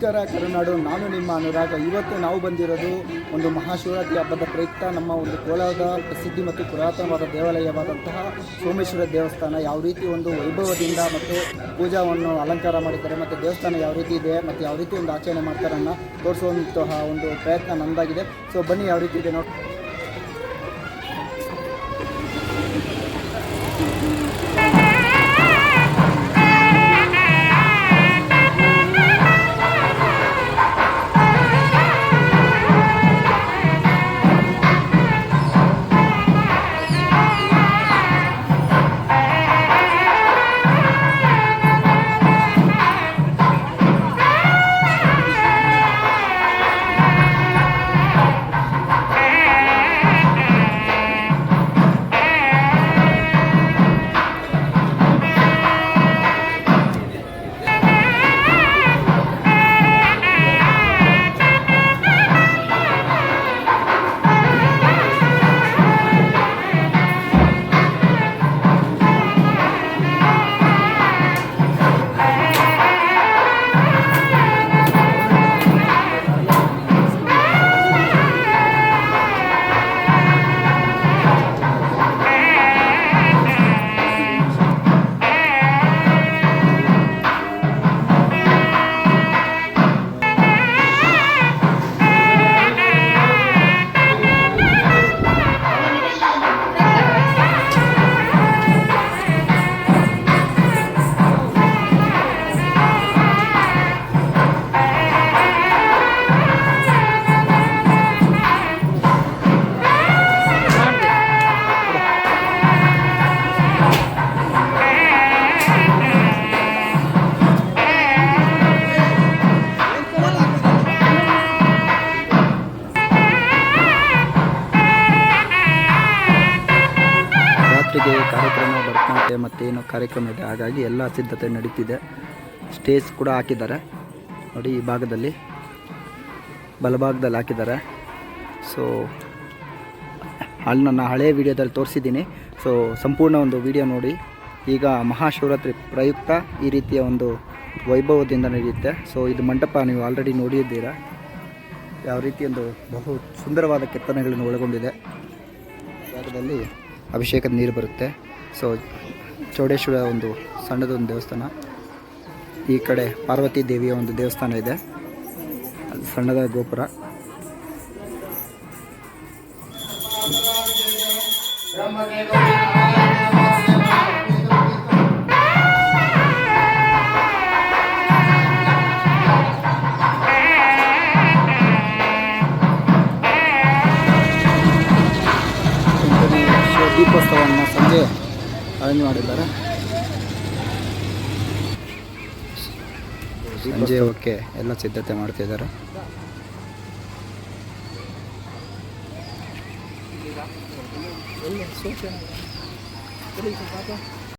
ನಮಸ್ಕಾರ ಕರುನಾಡು, ನಾನು ನಿಮ್ಮ ಅನುರಾಗ. ಇವತ್ತು ನಾವು ಬಂದಿರೋದು ಒಂದು ಮಹಾಶಿವರಾತ್ರಿ ಹಬ್ಬದ ಪ್ರಯುಕ್ತ ನಮ್ಮ ಒಂದು ಕೋಲಾರದ ಪ್ರಸಿದ್ಧಿ ಮತ್ತು ಪುರಾತನವಾದ ದೇವಾಲಯವಾದಂತಹ ಸೋಮೇಶ್ವರ ದೇವಸ್ಥಾನ ಯಾವ ರೀತಿ ಒಂದು ವೈಭವದಿಂದ ಮತ್ತು ಪೂಜಾವನ್ನು ಅಲಂಕಾರ ಮಾಡಿದ್ದಾರೆ ಮತ್ತು ದೇವಸ್ಥಾನ ಯಾವ ರೀತಿ ಇದೆ ಮತ್ತು ಯಾವ ರೀತಿ ಒಂದು ಆಚರಣೆ ಮಾಡ್ತಾರೆ ಅನ್ನೋ ತೋರಿಸುವಂತಹ ಒಂದು ಪ್ರಯತ್ನ ನನ್ನದಾಗಿದೆ. ಸೊ ಬನ್ನಿ ಯಾವ ರೀತಿ ಇದೆ ನೋಡಿ. ಕಾರ್ಯಕ್ರಮ ಭರತನಾಟ್ಯ ಮತ್ತೇನು ಕಾರ್ಯಕ್ರಮ ಇದೆ, ಹಾಗಾಗಿ ಎಲ್ಲ ಸಿದ್ಧತೆ ನಡೀತಿದೆ. ಸ್ಟೇಜ್ ಕೂಡ ಹಾಕಿದ್ದಾರೆ ನೋಡಿ, ಈ ಭಾಗದಲ್ಲಿ ಬಲಭಾಗದಲ್ಲಿ ಹಾಕಿದ್ದಾರೆ. ಸೊ ಅಲ್ಲಿ ನನ್ನ ಹಳೆಯ ವಿಡಿಯೋದಲ್ಲಿ ತೋರಿಸಿದ್ದೀನಿ. ಸೊ ಸಂಪೂರ್ಣ ಒಂದು ವಿಡಿಯೋ ನೋಡಿ. ಈಗ ಮಹಾಶಿವರಾತ್ರಿ ಪ್ರಯುಕ್ತ ಈ ರೀತಿಯ ಒಂದು ವೈಭವದಿಂದ ನಡೆಯುತ್ತೆ. ಸೊ ಇದು ಮಂಟಪ ನೀವು ಆಲ್ರೆಡಿ ನೋಡಿದ್ದೀರಾ, ಯಾವ ರೀತಿ ಒಂದು ಬಹು ಸುಂದರವಾದ ಕೆತ್ತನೆಗಳನ್ನು ಒಳಗೊಂಡಿದೆ. ಭಾಗದಲ್ಲಿ ಅಭಿಷೇಕದ ನೀರು ಬರುತ್ತೆ. ಸೊ ಚೌಡೇಶ್ವರ ಒಂದು ಸಣ್ಣದೊಂದು ದೇವಸ್ಥಾನ, ಈ ಕಡೆ ಪಾರ್ವತಿ ದೇವಿಯ ಒಂದು ದೇವಸ್ಥಾನ ಇದೆ, ಅದು ಸಣ್ಣದ ಗೋಪುರ. ದೀಪೋತ್ಸವವನ್ನು ಸಂಜೆ ಅರೇಂಜ್ ಮಾಡಿದ್ದಾರೆ. ಸಂಜೆ ಓಕೆ ಎಲ್ಲ ಸಿದ್ಧತೆ ಮಾಡ್ತಿದ್ದಾರೆ.